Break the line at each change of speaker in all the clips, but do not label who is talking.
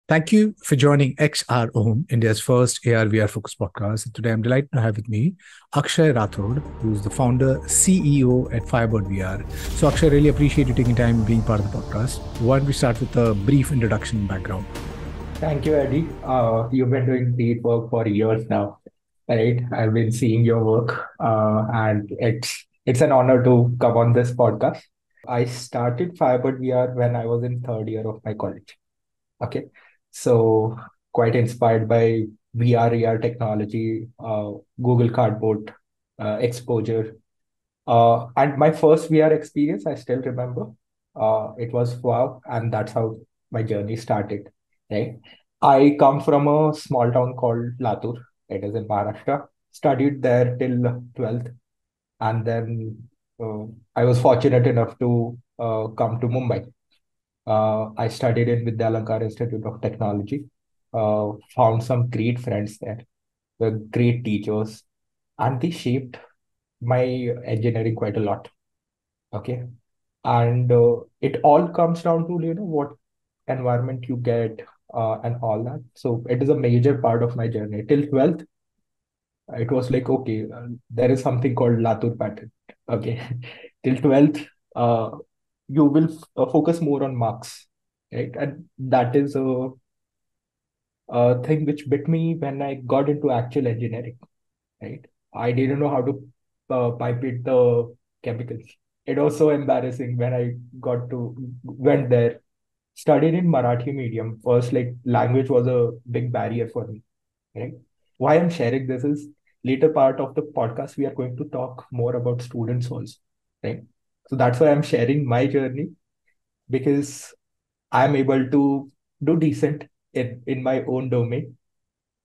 Thank you for joining XR India's first AR/VR focused podcast. Today, I'm delighted to have with me Akshay Rathod, who's the founder, CEO at FirebirdVR. So, Akshay, really appreciate you taking time being part of the podcast. Why don't we start with a brief introduction and background?
Thank you, Eddie. You've been doing great work for years now, right? I've been seeing your work, and it's an honor to come on this podcast. I started Firebird VR when I was in third year of my college. Okay, so quite inspired by VR, AR technology, Google Cardboard, exposure, and my first VR experience, I still remember. It was wow, and that's how my journey started. Right. I come from a small town called Latur. It is in Maharashtra. Studied there till 12th, and then uh, I was fortunate enough to come to Mumbai. I studied in Vidyalankar Institute of Technology. Found some great friends there, great teachers, and they shaped my engineering quite a lot. Okay, and it all comes down to what environment you get and all that. So it is a major part of my journey till 12th. It was like, okay, there is something called Latur pattern. Okay, till 12th, uh, you will focus more on marks, right? And that is a thing which bit me when I got into actual engineering, right? I didn't know how to pipette the chemicals. It was so embarrassing when I went there, studied in Marathi medium. First, like language was a big barrier for me, right? Why I'm sharing this is later part of the podcast, we are going to talk more about students also, right? So that's why I'm sharing my journey because I'm able to do decent in my own domain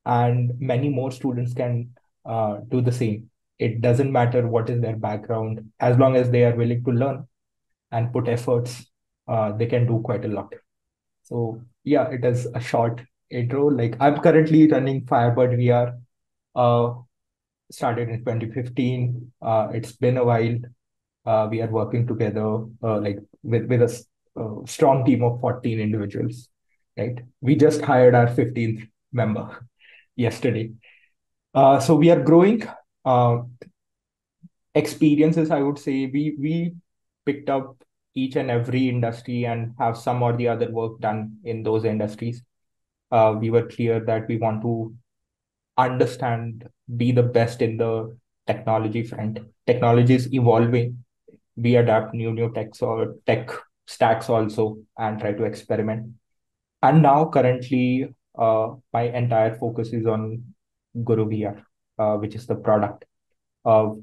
and many more students can do the same. It doesn't matter what is their background, as long as they are willing to learn and put efforts, they can do quite a lot. So yeah, it is a short intro. Like I'm currently running Firebird VR. Uh, Started in 2015. It's been a while. We are working together, like with a strong team of 14 individuals. Right. We just hired our 15th member yesterday. So we are growing. Uh, Experiences, I would say we picked up each and every industry and have some or the other work done in those industries. We were clear that we want to understand, be the best in the technology front. Technology is evolving. We adapt new techs or tech stacks also and try to experiment. And now currently, my entire focus is on Guru VR, which is the product.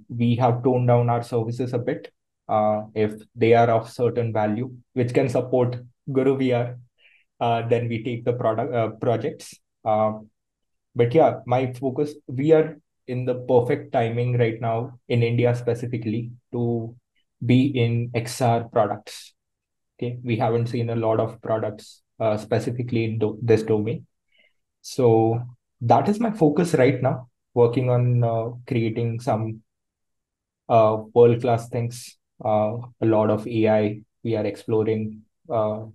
We have toned down our services a bit. If they are of certain value, which can support Guru VR, then we take the product projects. Uh, but yeah, my focus, we are in the perfect timing right now in India specifically to be in XR products. Okay, we haven't seen a lot of products specifically in this domain. So that is my focus right now, working on creating some world-class things. A lot of AI we are exploring.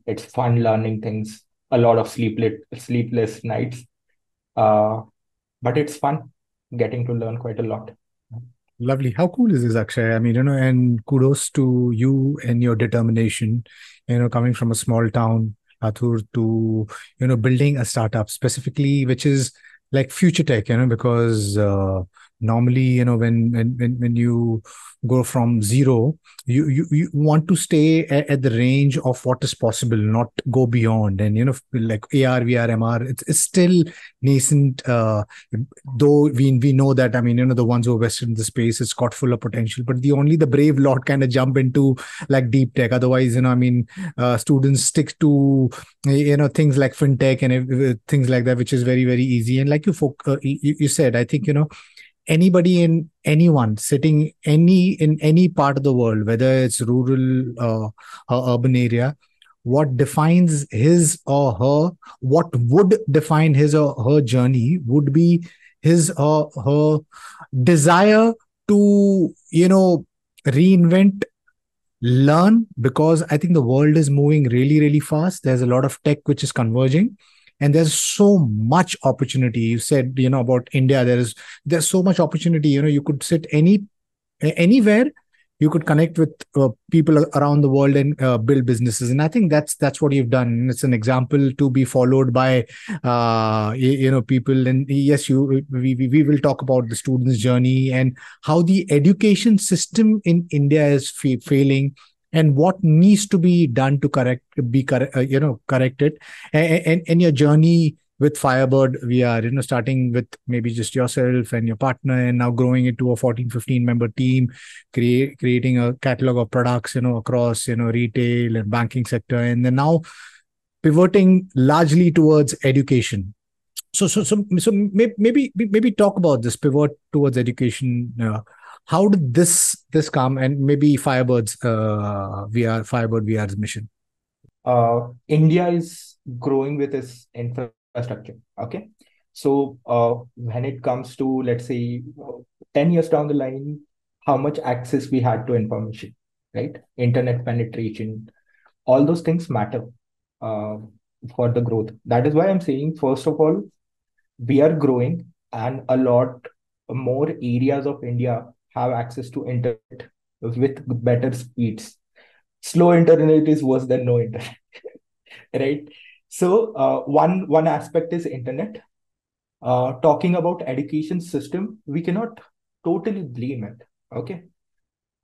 It's fun learning things. A lot of sleepless nights. Uh, but it's fun getting to learn quite a lot.
Lovely. How cool is this, Akshay? I mean, and kudos to you and your determination, coming from a small town, Latur, to, building a startup specifically, which is like future tech, because normally, when you go from zero, you want to stay at the range of what is possible, not go beyond. And, like AR, VR, MR, it's still nascent. Though we know that, I mean, the ones who are vested in the space, it's got full of potential, but the brave lot kind of jump into like deep tech. Otherwise, I mean, students stick to things like fintech and things like that, which is very very easy. And like you said, I think, anybody and anyone sitting in any part of the world, whether it's rural or urban area, what defines his or her, what would define his or her journey would be his or her desire to, reinvent, learn, because I think the world is moving really, really fast. There's a lot of tech which is converging. and there's so much opportunity. You said, about India, there's so much opportunity. You could sit anywhere. You could connect with people around the world and build businesses, and I think that's what you've done. And it's an example to be followed by people. And yes, we will talk about the students journey and how the education system in India is failing, and what needs to be done to correct it. And your journey with Firebird VR, starting with maybe just yourself and your partner, and now growing it to a 14-15 member team, creating a catalog of products, across, retail and banking sector, and then now pivoting largely towards education. So maybe talk about this pivot towards education. How did this come, and maybe Firebird VR's mission?
India is growing with its infrastructure. Okay. So when it comes to, let's say, 10 years down the line, how much access we had to information, right? Internet penetration, all those things matter uh, for the growth. That is why I'm saying, first of all, we are growing, and a lot more areas of India have access to internet with better speeds. Slow internet is worse than no internet, right? So one aspect is internet. Talking about education system, we cannot totally blame it. Okay,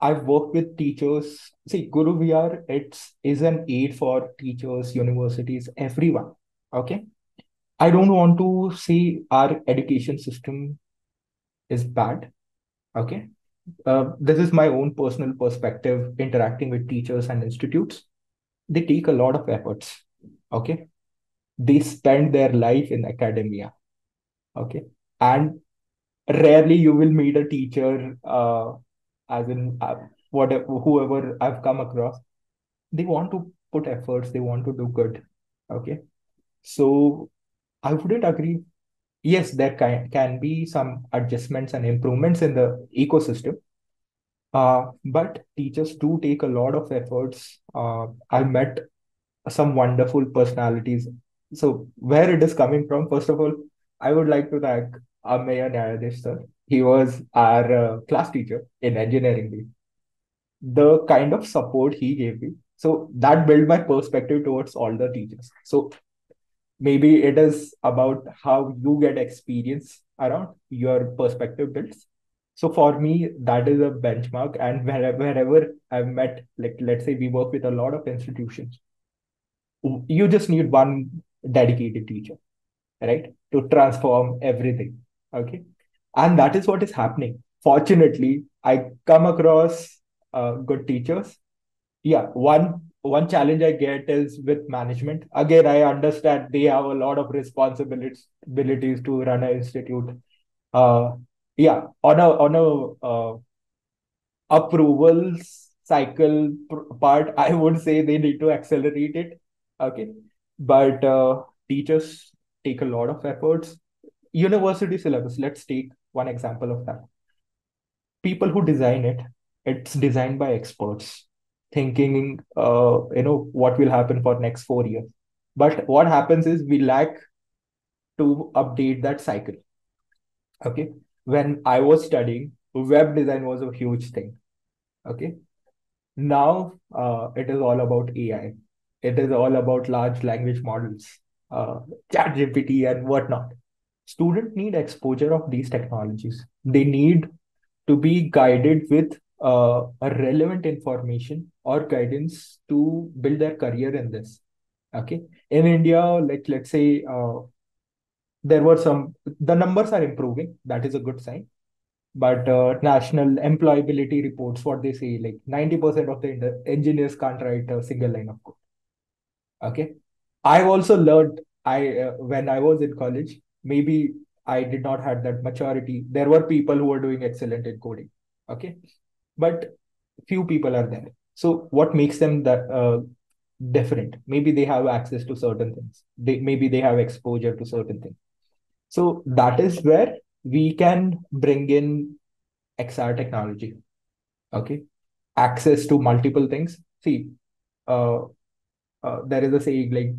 I've worked with teachers. See, Guru VR, it's is an aid for teachers, universities, everyone. Okay, I don't want to say our education system is bad. Okay, this is my own personal perspective interacting with teachers and institutes. They take a lot of efforts. Okay, they spend their life in academia. Okay, and rarely you will meet a teacher, as in whatever whoever I've come across. They want to put efforts. They want to do good. Okay, so I wouldn't agree. Yes, there can be some adjustments and improvements in the ecosystem, but teachers do take a lot of efforts. I met some wonderful personalities. So where it is coming from, first of all, I would like to thank Ameya Nyayadesh sir. He was our class teacher in engineering. The kind of support he gave me, so that built my perspective towards all the teachers. So maybe it is about how you get experience around your perspective builds. So for me, that is a benchmark. And wherever I've met, like let's say we work with a lot of institutions, you just need one dedicated teacher, right? To transform everything. Okay. And that is what is happening. Fortunately, I come across good teachers. Yeah, one challenge I get is with management. Again, I understand they have a lot of responsibilities to run an institute. Uh, yeah, on a approvals cycle part, I would say they need to accelerate it. Okay, but teachers take a lot of efforts. University syllabus. Let's take one example of that. People who design it, it's designed by experts, thinking, what will happen for next 4 years. But what happens is we lack to update that cycle. Okay, when I was studying, web design was a huge thing. Okay, now it is all about AI. It is all about large language models, uh, chat GPT and whatnot. Students need exposure of these technologies. They need to be guided with a relevant information or guidance to build their career in this. Okay. In India, like let's say there were the numbers are improving. That is a good sign. But national employability reports, what they say, like 90% of the engineers can't write a single line of code. Okay. I also learned, when I was in college, maybe I did not have that maturity. There were people who were doing excellent in coding. Okay. But few people are there. So what makes them that different? Maybe they have access to certain things. Maybe they have exposure to certain things. So that is where we can bring in XR technology. Okay. Access to multiple things. See, uh, there is a saying like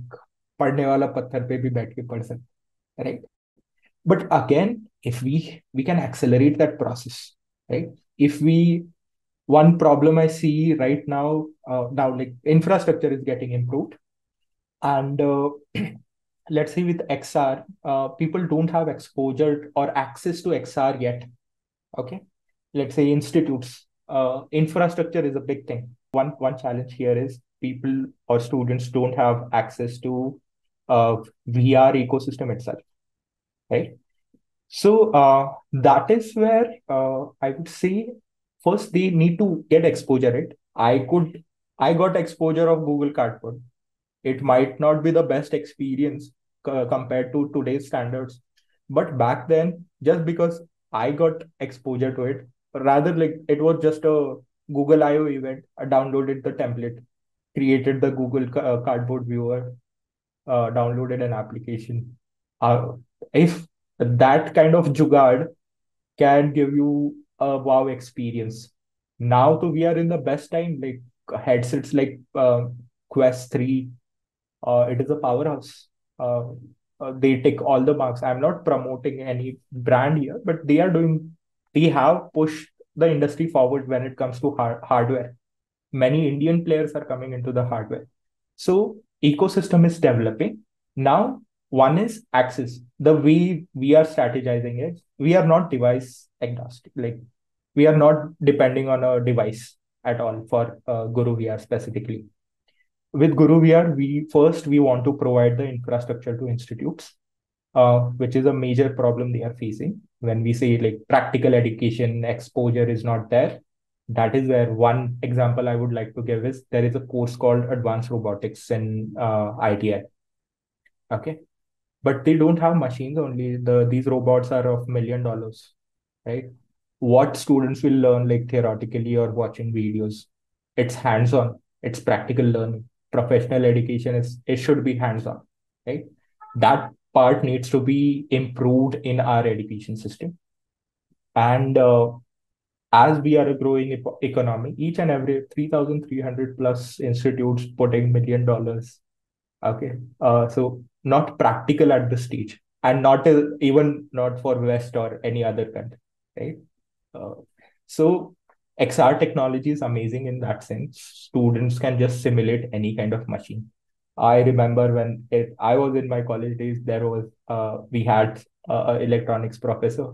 पढ़ने वाला पत्थर पे भी बैठ के पढ़ सकता, right? But again, if we can accelerate that process, right? If we One problem I see right now, now like infrastructure is getting improved, and let's say with XR, people don't have exposure or access to XR yet. Okay, let's say institutes, infrastructure is a big thing. One challenge here is people or students don't have access to VR ecosystem itself, right? So that is where I would say first they need to get exposure. Right? I got exposure of Google Cardboard. It might not be the best experience compared to today's standards, but back then, just because I got exposure to it, rather like it was just a Google I/O event. I downloaded the template, created the Google Cardboard viewer, downloaded an application. If that kind of jugaad can give you a wow experience. Now to we are in the best time, like headsets like Quest 3, it is a powerhouse. Uh, they take all the marks. I'm not promoting any brand here, but they have pushed the industry forward when it comes to hardware. Many Indian players are coming into the hardware. So ecosystem is developing. Now, one is access. The way we are strategizing it, we are not device agnostic. Like we are not depending on a device at all for Guru VR specifically. With Guru VR, we want to provide the infrastructure to institutes, which is a major problem they are facing. When we say like practical education exposure is not there, that is where one example I would like to give is there is a course called Advanced Robotics in ITI. Okay, but they don't have machines only. These robots are of $1 million, right? What students will learn like theoretically or watching videos, it's hands-on, it's practical learning. Professional education is it should be hands-on, right? That part needs to be improved in our education system. And as we are a growing economy, each and every 3,300 plus institutes putting $1 million. Okay. So not practical at this stage, and not even not for West or any other country, right? Uh, so XR technology is amazing in that sense. Students can just simulate any kind of machine. I remember when I was in my college days, there was we had a electronics professor.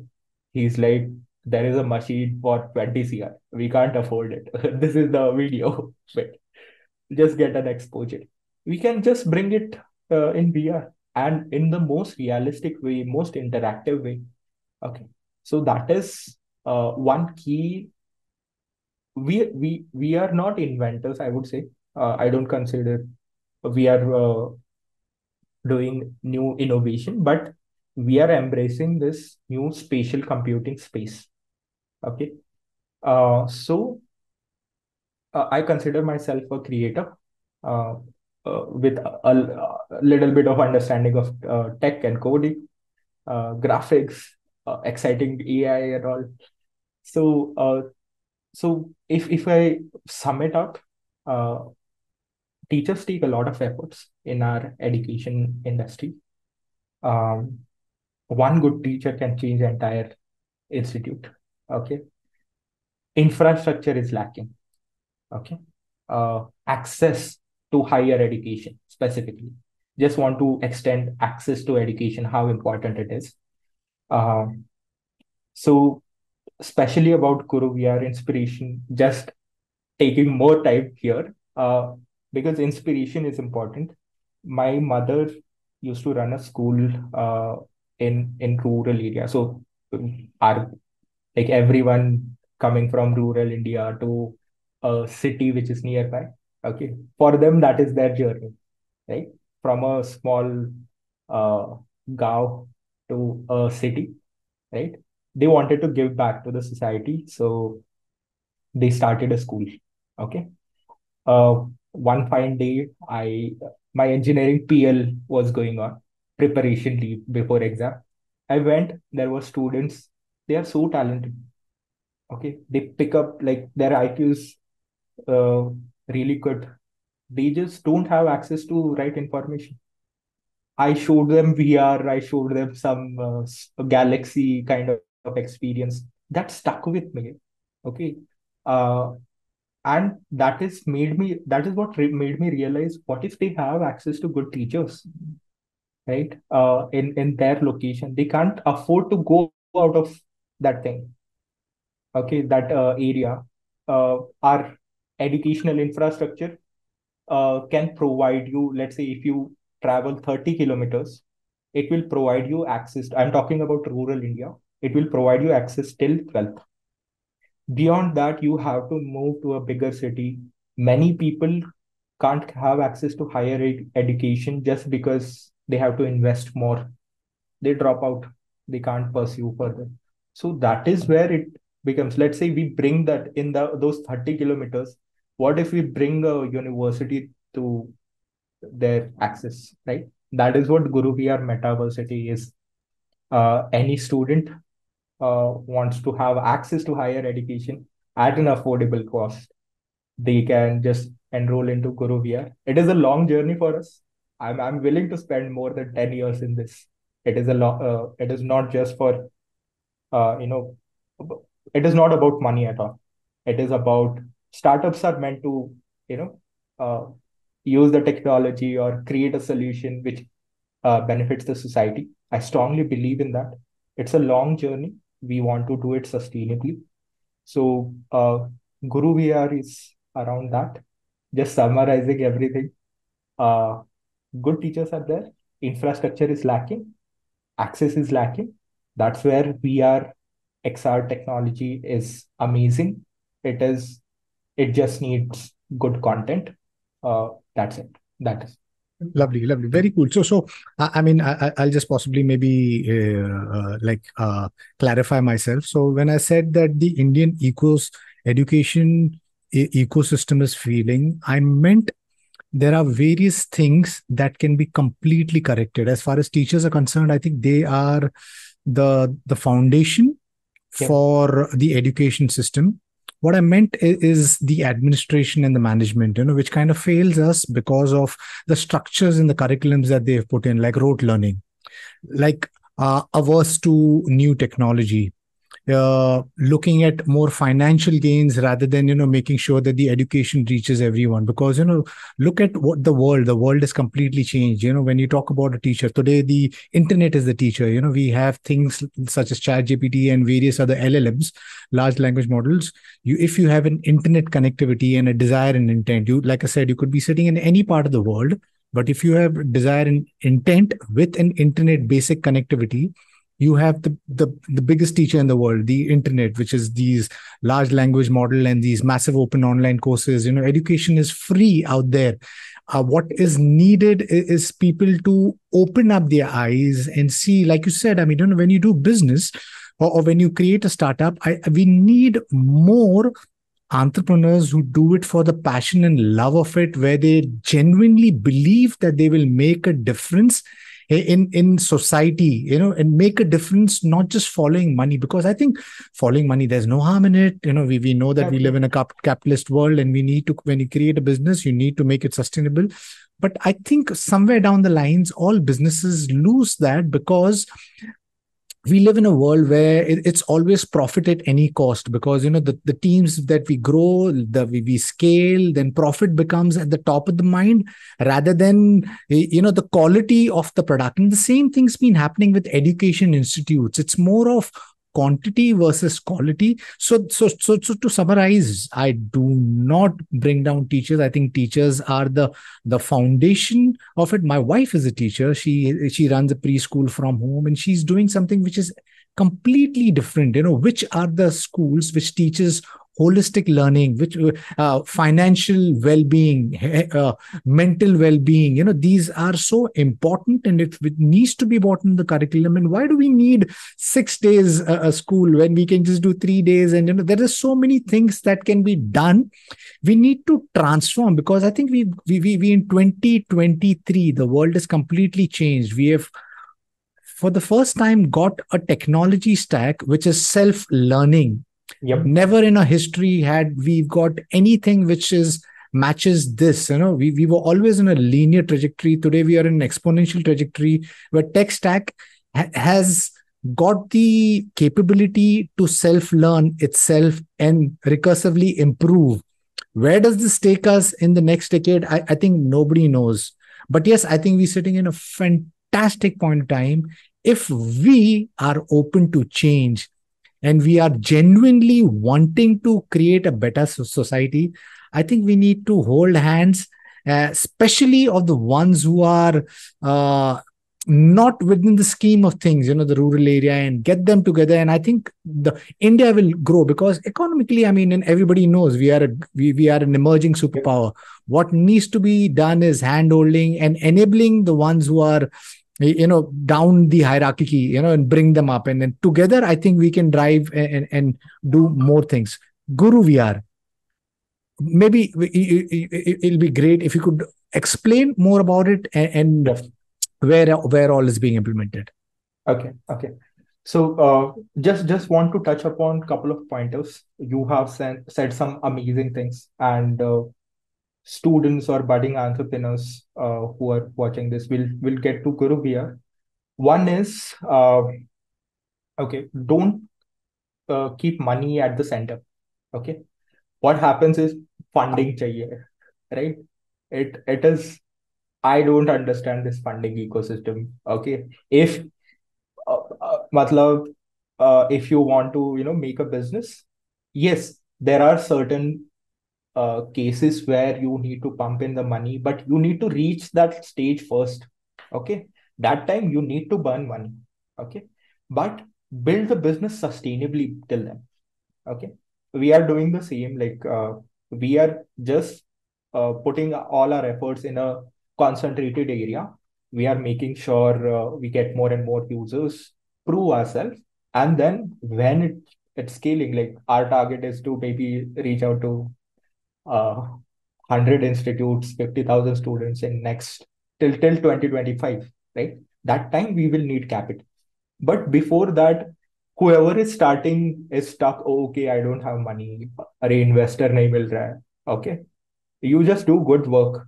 He's like, there is a machine for 20 CR. We can't afford it. This is the video, but just get an exposure. We can just bring it in VR and in the most realistic way, most interactive way. Okay. So that is one key. We are not inventors, I would say. I don't consider we are doing new innovation, but we are embracing this new spatial computing space. Okay. So I consider myself a creator uh, with a little bit of understanding of tech and coding, graphics, exciting AI and all. So, if I sum it up, uh, teachers take a lot of efforts in our education industry. Um, one good teacher can change the entire institute. Okay, infrastructure is lacking. Okay, access to higher education specifically. Just want to extend access to education, how important it is. Um, so especially about Guru VR inspiration, just taking more time here because inspiration is important. My mother used to run a school in rural area. So our like everyone coming from rural India to a city which is nearby. Okay, for them that is their journey, right? From a small uh, gaon to a city, right? They wanted to give back to the society, so they started a school. Okay, uh, one fine day, I my engineering PL was going on, preparation leave before exam. I went. There were students. They are so talented. Okay, they pick up like their IQs really good. They just don't have access to right information. I showed them VR, I showed them some galaxy kind of experience that stuck with me. Okay. Uh, and that is what made me realize, what if they have access to good teachers, right? In their location, they can't afford to go out of that thing, okay, that area. Our educational infrastructure can provide you, let's say, if you travel 30 kilometers, it will provide you access. I'm talking about rural India. It will provide you access till 12th. Beyond that, you have to move to a bigger city. Many people can't have access to higher education just because they have to invest more. They drop out, they can't pursue further. So that is where it becomes, let's say we bring that in those 30 kilometers. What if we bring a university to their access, right? That is what Guru VR Metaversity is. Any student wants to have access to higher education at an affordable cost, they can just enroll into Guru VR. It is a long journey for us. I'm willing to spend more than 10 years in this. It is a lot. It is not just for you know. It is not about money at all. It is about, startups are meant to, you know, use the technology or create a solution which benefits the society. I strongly believe in that. It's a long journey. We want to do it sustainably. So, Guru VR is around that. Just summarizing everything. Uh, Good teachers are there. Infrastructure is lacking. Access is lacking. That's where VR XR technology is amazing. It is. It just needs good content. That's it. That is.
Lovely, lovely, very cool. So, I mean, I'll just possibly maybe clarify myself. So, when I said that the Indian education ecosystem is failing, I meant there are various things that can be completely corrected. As far as teachers are concerned, I think they are the foundation
Yep.
for the education system. What I meant is the administration and the management, which kind of fails us because of the structures in the curriculums that they've put in, like rote learning, like averse to new technology, looking at more financial gains rather than making sure that the education reaches everyone. Because look at what the world is completely changed. When you talk about a teacher today, the internet is the teacher. We have things such as ChatGPT and various other LLMs, large language models. If you have an internet connectivity and a desire and intent, like I said, you could be sitting in any part of the world, but if you have desire and intent with an internet basic connectivity, you have the biggest teacher in the world, the internet, which is these large language model and these massive open online courses. Education is free out there. What is needed is people to open up their eyes and see, like you said, I mean, when you do business, or when you create a startup, we need more entrepreneurs who do it for the passion and love of it, where they genuinely believe that they will make a difference in society, and make a difference, not just following money. Because I think following money, there's no harm in it. We know that we live in a capitalist world, and we need to, when you create a business, you need to make it sustainable. But I think somewhere down the lines, all businesses lose that, because we live in a world where it's always profit at any cost. Because the teams that we grow, we scale, then profit becomes at the top of the mind, rather than the quality of the product. And the same thing's been happening with education institutes. It's more of quantity versus quality. So to summarize, I do not bring down teachers. I think teachers are the foundation of it. My wife is a teacher. She runs a preschool from home, and she's doing something which is completely different. Which are the schools which teaches holistic learning, which financial well-being, mental well-being. These are so important, and it needs to be brought in the curriculum. And why do we need 6 days a school when we can just do 3 days? And there are so many things that can be done. We need to transform, because I think we in 2023, the world has completely changed. We have, for the first time, got a technology stack which is self-learning.
Yep.
Never in our history had we got anything which is matches this. We were always in a linear trajectory. Today we are in an exponential trajectory where tech stack has got the capability to self-learn itself and recursively improve. Where does this take us in the next decade? I think nobody knows. But yes, I think we're sitting in a fantastic point of time. If we are open to change and we are genuinely wanting to create a better society, I think we need to hold hands, especially of the ones who are not within the scheme of things, the rural area, and get them together. And I think the India will grow because economically, I mean, and everybody knows we are an emerging superpower. What needs to be done is hand-holding and enabling the ones who are down the hierarchy, and bring them up. And then together, I think we can drive and do more things. Guru VR, maybe it'll be great if you could explain more about it and
Yes.
where all is being implemented.
Okay. So just want to touch upon a couple of pointers. You have said some amazing things, and students or budding entrepreneurs who are watching this will get to Guru VR. One is okay, don't keep money at the center. Okay, what happens is funding chahiye, right? It is, I don't understand this funding ecosystem. Okay, if matlab, if you want to make a business, yes, there are certain cases where you need to pump in the money, but you need to reach that stage first. Okay, that time you need to burn money. Okay, but build the business sustainably till then. Okay, we are doing the same. Like we are just putting all our efforts in a concentrated area. We are making sure we get more and more users, prove ourselves, and then when it's scaling, like our target is to maybe reach out to 100 institutes, 50,000 students in next till 2025, right? That time we will need capital. But before that, whoever is starting is stuck. Oh, okay, I don't have money. अरे investor नहीं मिल रहा है. Okay, you just do good work.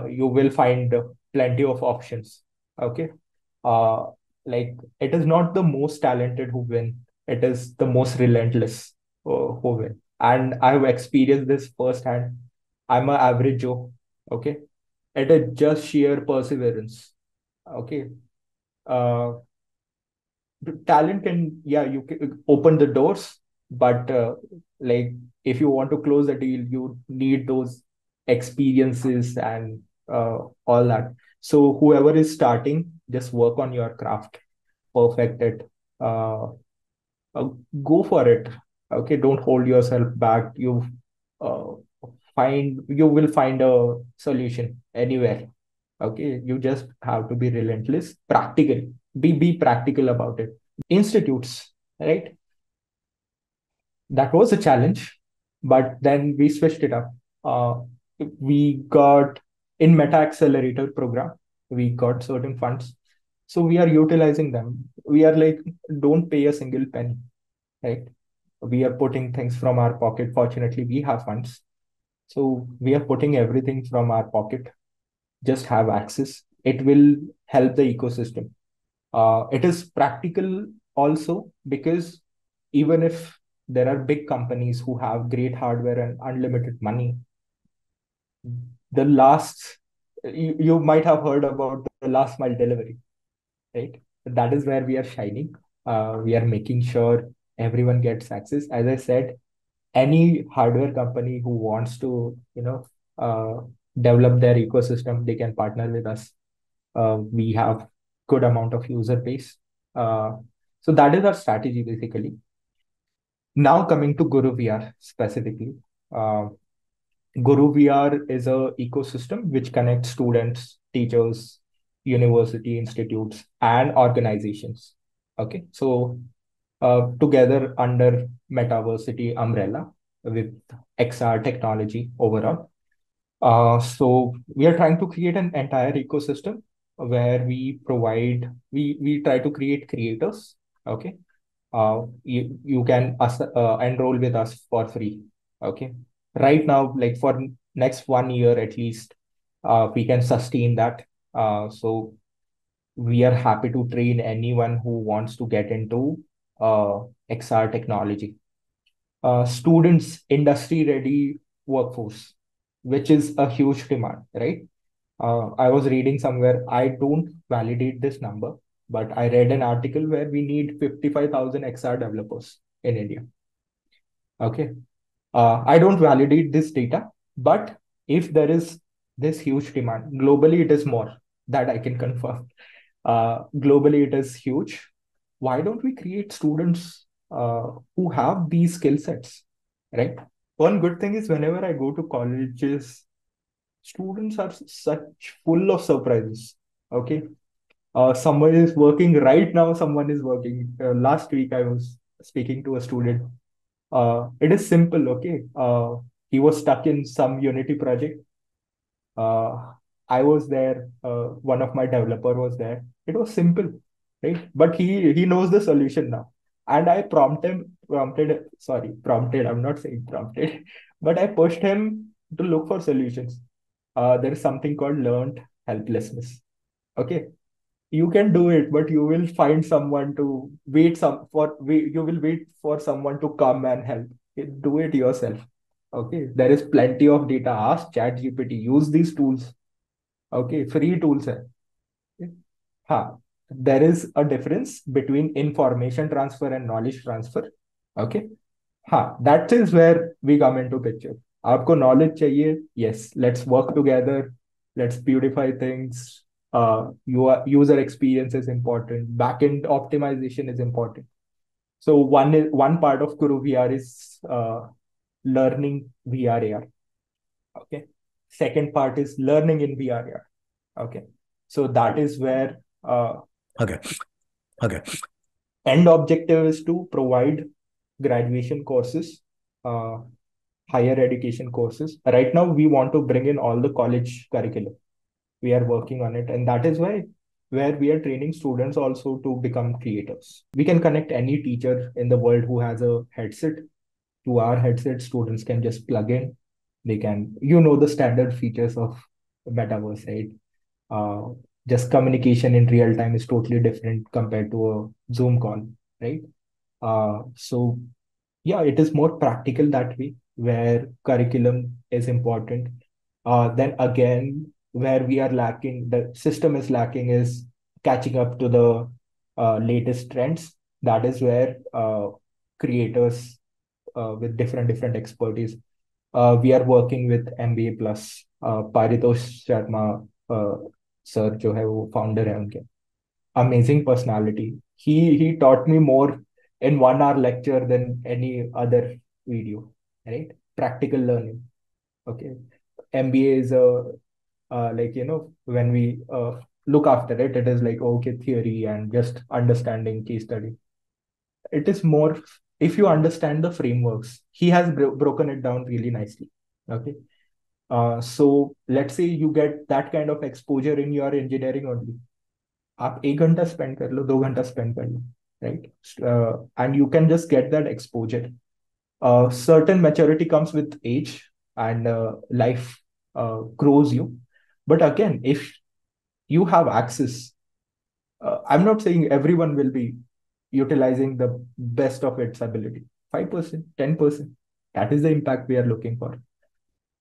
You will find plenty of options. Okay, uh, like it is not the most talented who win. It is the most relentless who win. And I have experienced this firsthand. I'm an average Joe. Okay, it is just sheer perseverance. Okay, uh, talent can, yeah, you can open the doors, but like if you want to close the deal, you need those experiences and all that. So whoever is starting, just work on your craft, perfect it, uh, uh, go for it. Okay, don't hold yourself back. Uh, you will find a solution anywhere. Okay, you just have to be relentless, practical, be practical about it. Institutes, right? That was a challenge, but then we switched it up. Uh, we got in Meta Accelerator program, we got certain funds. So we are utilizing them. We are like, don't pay a single penny, right? We are putting things from our pocket. Fortunately, we have funds. So we are putting everything from our pocket. Just have access. It will help the ecosystem. It is practical also because even if there are big companies who have great hardware and unlimited money, the last, you might have heard about the last mile delivery, right? That is where we are shining. We are making sure everyone gets access. As I said, any hardware company who wants to, develop their ecosystem, they can partner with us. We have good amount of user base. Uh, so that is our strategy basically. Now coming to Guru VR specifically. Uh, Guru VR is a ecosystem which connects students, teachers, university institutes, and organizations. Okay, so together under Metaversity umbrella with XR technology overall. So we are trying to create an entire ecosystem where we try to create creators. Okay, you can enroll with us for free. Okay, right now, like for next 1 year at least, we can sustain that. So we are happy to train anyone who wants to get into XR technology. Students, industry ready workforce, which is a huge demand, right? I was reading somewhere, I don't validate this number, but I read an article where we need 55,000 XR developers in India. Okay. I don't validate this data, but if there is this huge demand, globally it is more, that I can confirm. Globally it is huge. Why don't we create students who have these skill sets, right? One good thing is whenever I go to colleges, students are such full of surprises. Okay. Someone is working right now, someone is working. Last week, I was speaking to a student. It is simple, okay? He was stuck in some Unity project. Uh, I was there. One of my developer was there. It was simple, right? But he knows the solution now. And I prompted. I'm not saying prompted, but I pushed him to look for solutions. There is something called learned helplessness. Okay, you can do it, but you will find someone to you will wait for someone to come and help. Do it yourself. Okay, there is plenty of data. Ask ChatGPT. Use these tools. Okay, free tools. Hai. Ha. There is a difference between information transfer and knowledge transfer. Okay. हाँ, that is where we come into picture. आपको knowledge चाहिए? Yes, let's work together. Let's beautify things. Your user experience is important. Backend optimization is important. So one part of Guru VR is learning VR AR. Okay. Second part is learning in VR AR. Okay. So that is where
Okay. Okay.
end objective is to provide graduation courses, uh, higher education courses. Right now, we want to bring in all the college curriculum. We are working on it, and that is why where we are training students also to become creators. We can connect any teacher in the world who has a headset to our headset. Students can just plug in. They can, the standard features of metaverse, right? Uh, just communication in real time is totally different compared to a Zoom call, right? So yeah, it is more practical that way, where curriculum is important. Then again, where we are lacking, the system is lacking, is catching up to the latest trends. That is where creators with different expertise. We are working with MBA Plus. Paritosh Sharma sir जो है वो founder है उनके. Amazing personality. He taught me more in 1 hour lecture than any other video, right? Practical learning. Okay. MBA is a like when we look after it, it is like okay theory and just understanding case study. It is more if you understand the frameworks. He has broken it down really nicely. Okay. So let's say you get that kind of exposure in your engineering only. आप 1 घंटा spend कर लो 2 घंटा spend कर लो right and you can just get that exposure certain maturity comes with age and life grows you, but again if you have access, I'm not saying everyone will be utilizing the best of its ability. 5%, 10%, that is the impact we are looking for.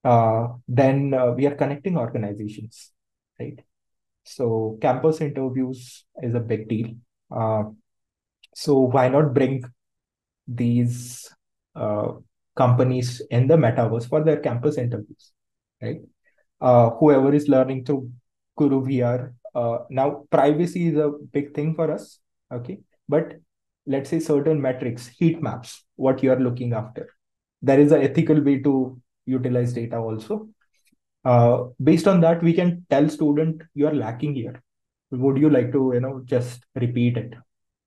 Then we are connecting organizations, right? So campus interviews is a big deal. Uh, so why not bring these uh, companies in the metaverse for their campus interviews, right? Whoever is learning through Guru VR. Now, privacy is a big thing for us, okay? But let's say certain metrics, heat maps, what you are looking after. There is an ethical way to utilize data also. Based on that, we can tell student you are lacking here. Would you like to just repeat it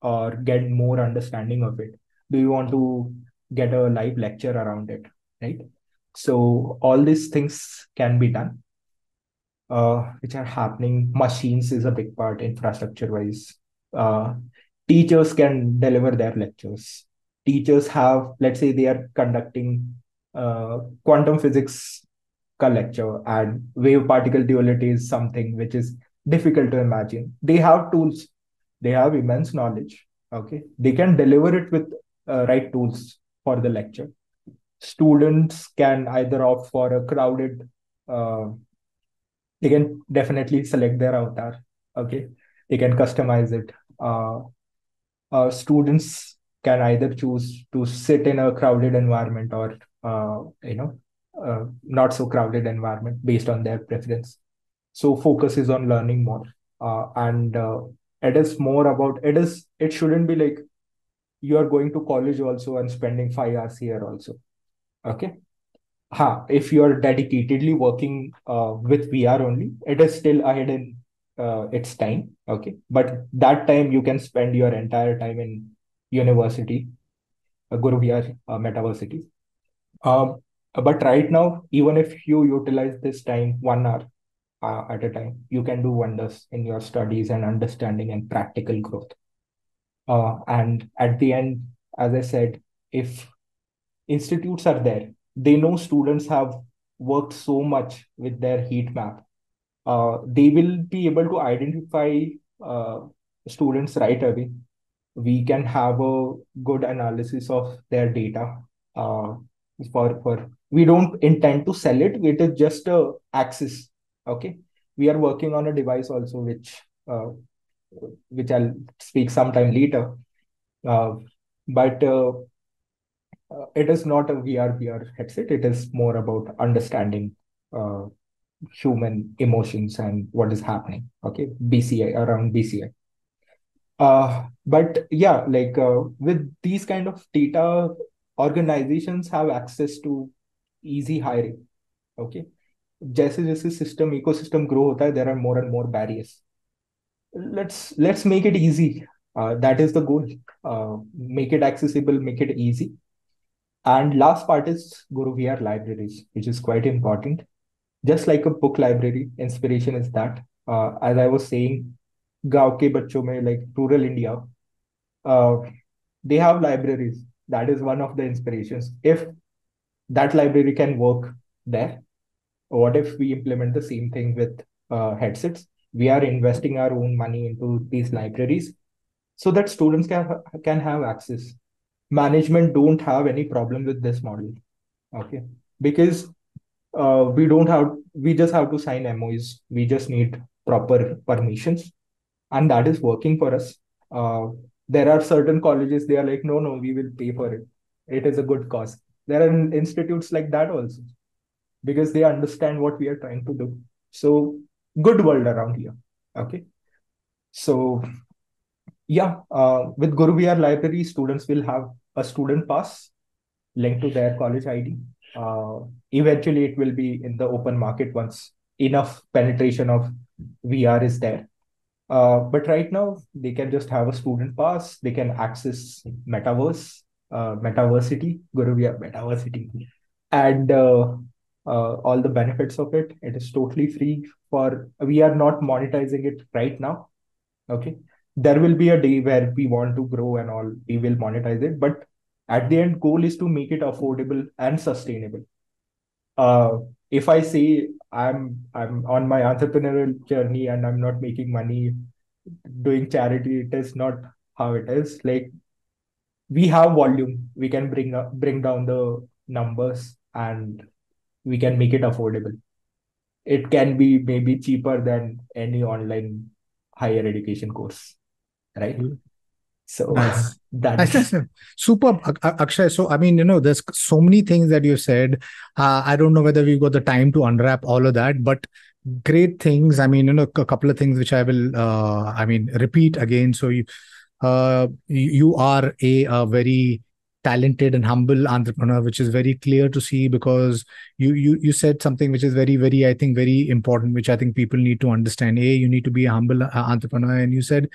or get more understanding of it? Do you want to get a live lecture around it, right? So all these things can be done, which are happening. Machines is a big part, infrastructure wise. Teachers can deliver their lectures. Teachers have, let's say they are conducting quantum physics का lecture, and wave particle duality is something which is difficult to imagine. They have tools, they have immense knowledge. Okay, they can deliver it with right tools for the lecture. Students can either opt for a crowded, uh, they can definitely select their avatar. Okay, they can customize it. Students can either choose to sit in a crowded environment or not so crowded environment based on their preference. So focus is on learning more, and it is more about it shouldn't be like you are going to college also and spending 5 hours here also. Okay. If you are dedicatedly working with VR only, it is still ahead in its time. Okay, but that time you can spend your entire time in university, Guru VR Metaversity. But right now, even if you utilize this time 1 hour at a time, you can do wonders in your studies and understanding and practical growth. And at the end, as I said, if institutes are there, they know students have worked so much with their heat map. They will be able to identify uh, students right away. We can have a good analysis of their data. Uh, for we don't intend to sell it. It is just a access. Okay, we are working on a device also, which I'll speak sometime later. Uh, but it is not a VR headset. It is more about understanding uh, human emotions and what is happening. Okay, BCI around BCI. But yeah, like with these kind of data, organizations have access to easy hiring. Okay, जैसे जैसे system ecosystem grow होता है, there are more and more barriers. Let's make it easy. That is the goal. Make it accessible, make it easy. And last part is Guru VR libraries, which is quite important. Just like a book library, inspiration is that. As I was saying, गांव के बच्चों में, like rural India, uh, they have libraries. That is one of the inspirations. If that library can work there, what if we implement the same thing with headsets? We are investing our own money into these libraries so that students can have access. Management don't have any problem with this model. Okay, because we just have to sign MOUs. We just need proper permissions, and that is working for us. Uh, there are certain colleges, they are like, no, no, we will pay for it. It is a good cause. There are institutes like that also because they understand what we are trying to do. So good world around here. Okay. So yeah, with Guru VR library, students will have a student pass linked to their college ID. Eventually, it will be in the open market once enough penetration of VR is there. But right now, they can just have a student pass. They can access metaverse, metaversity, Guru VR metaversity, and all the benefits of it. It is totally free. We are not monetizing it right now. Okay, there will be a day where we want to grow and all. We will monetize it, but at the end, goal is to make it affordable and sustainable. If I say I'm on my entrepreneurial journey and I'm not making money doing charity, it is not how it is. Like we have volume, we can bring down the numbers and we can make it affordable. It can be maybe cheaper than any online higher education course, right? So
Nice. Nice,
that's
nice, nice. Superb, Akshay. So, I mean, there's so many things that you said. I don't know whether we've got the time to unwrap all of that, but great things. I mean, a couple of things which I will, I mean, repeat again. So, you are a very talented and humble entrepreneur, which is very clear to see because you said something which is very, very, I think, very important, which I think people need to understand. You need to be a humble entrepreneur, and you said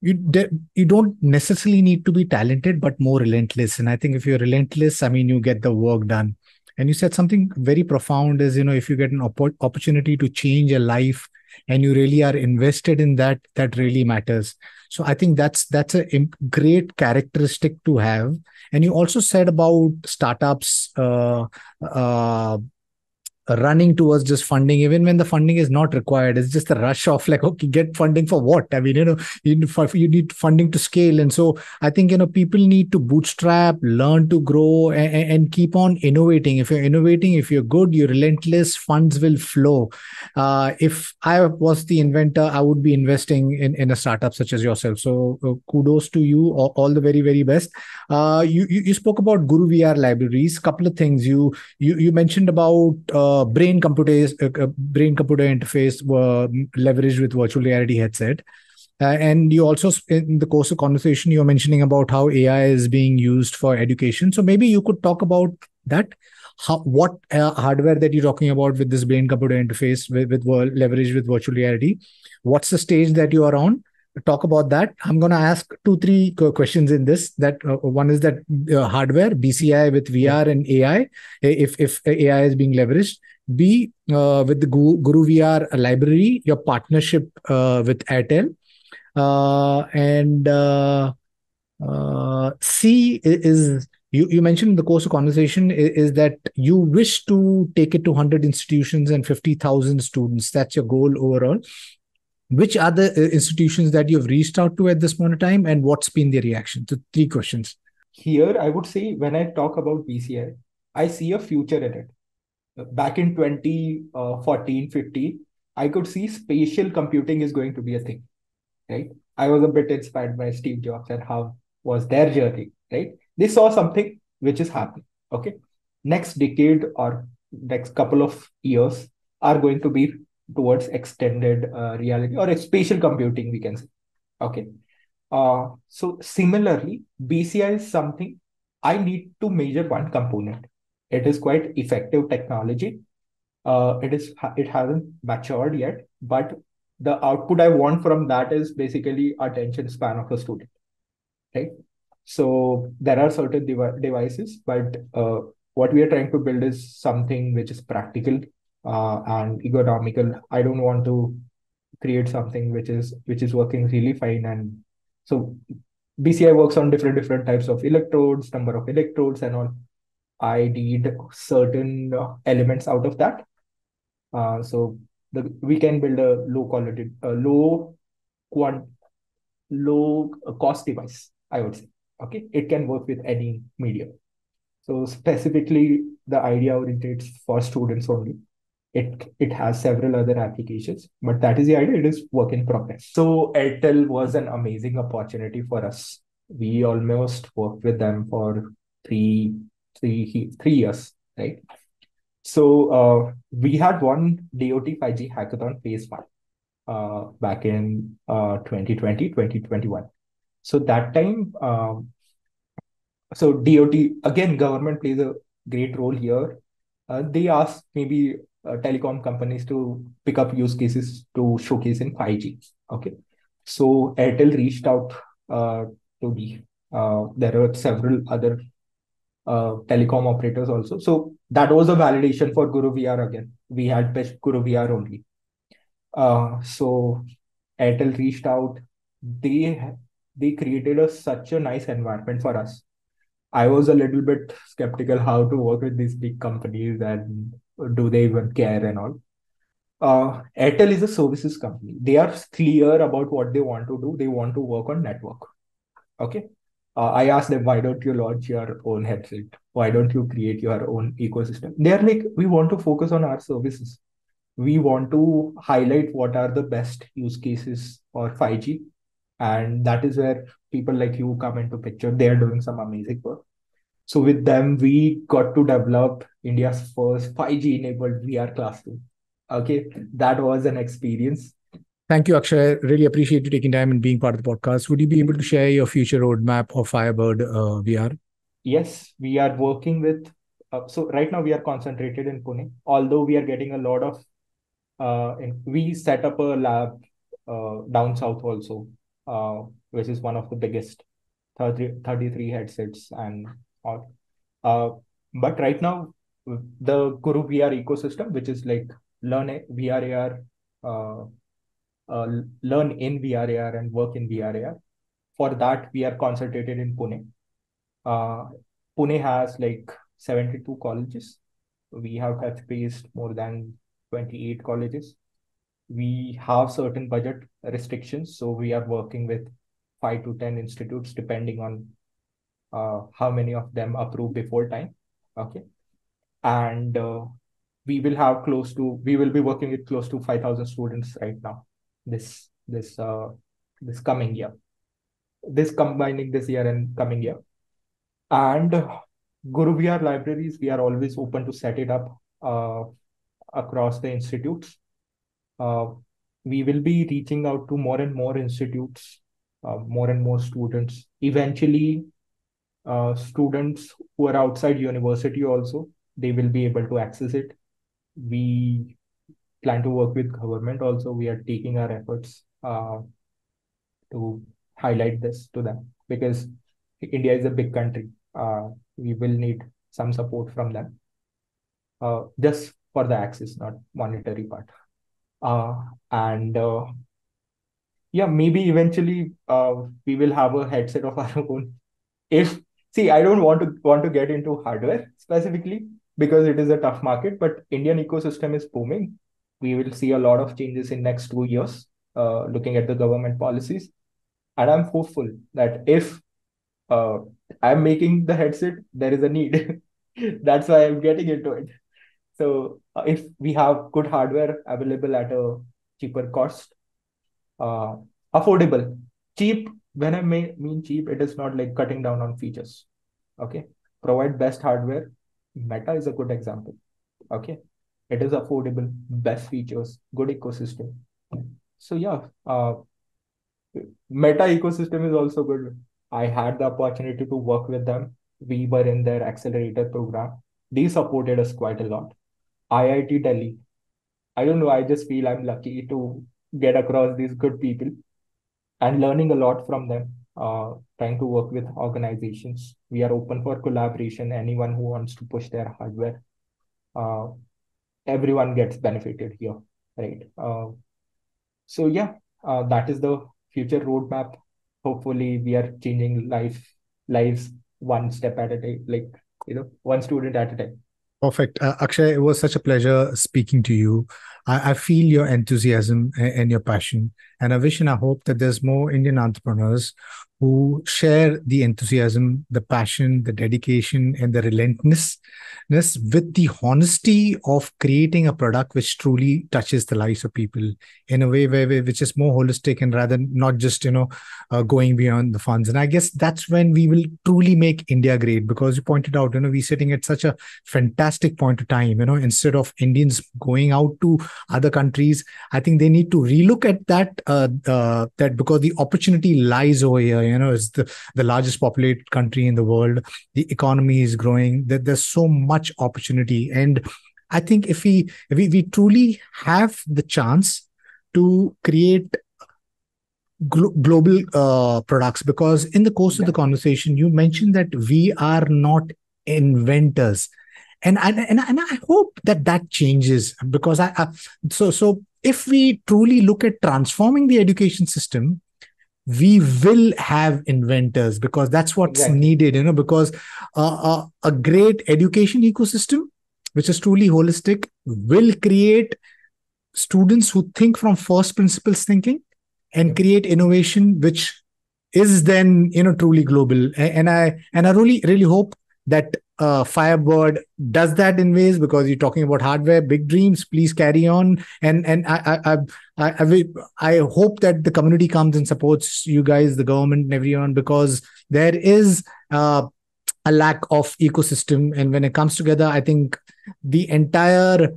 you don't necessarily need to be talented but more relentless, and I think if you're relentless, I mean, you get the work done. And you said something very profound is, if you get an opportunity to change a life and you really are invested in that, that really matters. So I think that's a great characteristic to have. And you also said about startups uh, running towards just funding, even when the funding is not required. It's just a rush of like, okay, get funding for what? I mean, you need funding to scale. And so I think, people need to bootstrap, learn to grow, and keep on innovating. If you're innovating, if you're good, you're relentless, funds will flow. If I was the inventor, I would be investing in a startup such as yourself. So kudos to you, all the very, very best. You spoke about Guru VR libraries. Couple of things. You mentioned about brain computer interface leveraged with virtual reality headset. And you also, in the course of conversation, you're mentioning about how AI is being used for education. So maybe you could talk about that. What hardware that you're talking about with this brain computer interface with leverage with virtual reality? What's the stage that you are on? Talk about that. I'm going to ask two, three questions in this. That one is that hardware, BCI with
Yeah.
VR and AI, if AI is being leveraged. B, with the Guru VR library, your partnership with Airtel. And C is, you mentioned in the course of conversation is that you wish to take it to 100 institutions and 50,000 students. That's your goal overall. Which are the institutions that you've reached out to at this point of time, and what's been the reaction? So three questions.
Here, I would say when I talk about BCI, I see a future in it. Back in 2014, 15, I could see spatial computing is going to be a thing, right? I was a bit inspired by Steve Jobs and how was their journey, right? They saw something which is happening. Okay. Next decade or next couple of years are going to be towards extended reality or spatial computing, we can say. Okay. So similarly, BCI is something I need to measure one component. It is quite effective technology. It hasn't matured yet, but the output I want from that is basically attention span of a student, right? So there are certain devices, but what we are trying to build is something which is practical and economical. I don't want to create something which is working really fine. And so BCI works on different types of electrodes, number of electrodes, and all. I need certain elements out of that. So we can build a low quality, quant, low cost device, I would say. Okay, it can work with any medium. So specifically, the idea orientates for students only. It has several other applications, but that is the idea. It is work in progress. So Airtel was an amazing opportunity for us. We almost worked with them for three years, right? So we had one DOT 5G hackathon phase one back in 2020, 2021. So that time, so DOT, again, government plays a great role here. They asked maybe telecom companies to pick up use cases to showcase in 5G. Okay. So Airtel reached out to there are several other telecom operators also. So that was a validation for Guru VR again. We had pitched Guru VR only. So Airtel reached out. They created such a nice environment for us. I was a little bit skeptical how to work with these big companies and do they even care and all. Airtel is a services company. They are clear about what they want to do. They want to work on network. Okay. I asked them, why don't you launch your own headset? Why don't you create your own ecosystem? They're like, we want to focus on our services. We want to highlight what are the best use cases for 5G. And that is where people like you come into picture. They're doing some amazing work. So with them, we got to develop India's first 5G enabled VR classroom. Okay, that was an experience.
Thank you, Akshay. Really appreciate you taking time and being part of the podcast. Would you be able to share your future roadmap of Firebird VR?
Yes, we are working with. So right now we are concentrated in Pune, although we are getting a lot of. We set up a lab down south also, which is one of the biggest, 33 headsets and all. Uh, but right now the Guru VR ecosystem, which is like learn VR AR, uh, learn in VR AR and work in VR AR. For that, we are concentrated in Pune. Pune has like 72 colleges. We have touch-based more than 28 colleges. We have certain budget restrictions, so we are working with 5 to 10 institutes, depending on how many of them approve before time. Okay. And we will be working with close to 5,000 students right now, this coming year, combining this year and coming year. And Guru VR libraries, we are always open to set it up across the institutes. We will be reaching out to more and more institutes, more and more students. Eventually, students who are outside university also, they will be able to access it. We plan to work with government also. We are taking our efforts to highlight this to them, because India is a big country. We will need some support from them, just for the access, not monetary part. And yeah, maybe eventually we will have a headset of our own. If See, I don't want to get into hardware specifically, because it is a tough market, but Indian ecosystem is booming. We will see a lot of changes in next 2 years, looking at the government policies. And I'm hopeful that if I'm making the headset, there is a need. That's why I'm getting into it. So if we have good hardware available at a cheaper cost, affordable, cheap. When I mean cheap, it is not like cutting down on features. Okay, provide best hardware. Meta is a good example. Okay, it is affordable, best features, good ecosystem. So yeah, Meta ecosystem is also good. I had the opportunity to work with them. We were in their Accelerator program. They supported us quite a lot. IIT Delhi. I don't know. I just feel I'm lucky to get across these good people and learning a lot from them. Trying to work with organizations. We are open for collaboration. Anyone who wants to push their hardware, everyone gets benefited here, right? So yeah, that is the future roadmap. Hopefully, we are changing lives one step at a time, like one student at a time.
Perfect. Akshay, it was such a pleasure speaking to you. I feel your enthusiasm and your passion. And I wish and I hope that there's more Indian entrepreneurs who share the enthusiasm, the passion, the dedication, and the relentlessness with the honesty of creating a product which truly touches the lives of people in a way which is more holistic and rather not just, going beyond the funds. And I guess that's when we will truly make India great, because you pointed out, we're sitting at such a fantastic point of time, instead of Indians going out to other countries, I think they need to relook at that because the opportunity lies over here. It's the largest populated country in the world. The economy is growing. There's so much opportunity, and I think if we truly have the chance to create global products, because in the course of the conversation you mentioned that we are not inventors, and I hope that changes, because so if we truly look at transforming the education system, we will have inventors, because that's what's needed, because a great education ecosystem, which is truly holistic, will create students who think from first principles thinking and create innovation, which is then, truly global. And I really hope that Firebird does that in ways, because you're talking about hardware, big dreams, please carry on. And I hope that the community comes and supports you guys, the government and everyone, because there is a lack of ecosystem. And when it comes together, I think the entire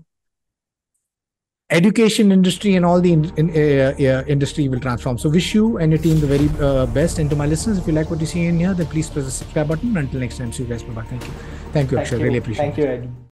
education industry and all the industry will transform. So wish you and your team the very best. And to my listeners, if you like what you see in here, then please press the subscribe button. Until next time, see you guys. Bye-bye. Thank you, Akshay. Really appreciate it.
Thank you, Eddie.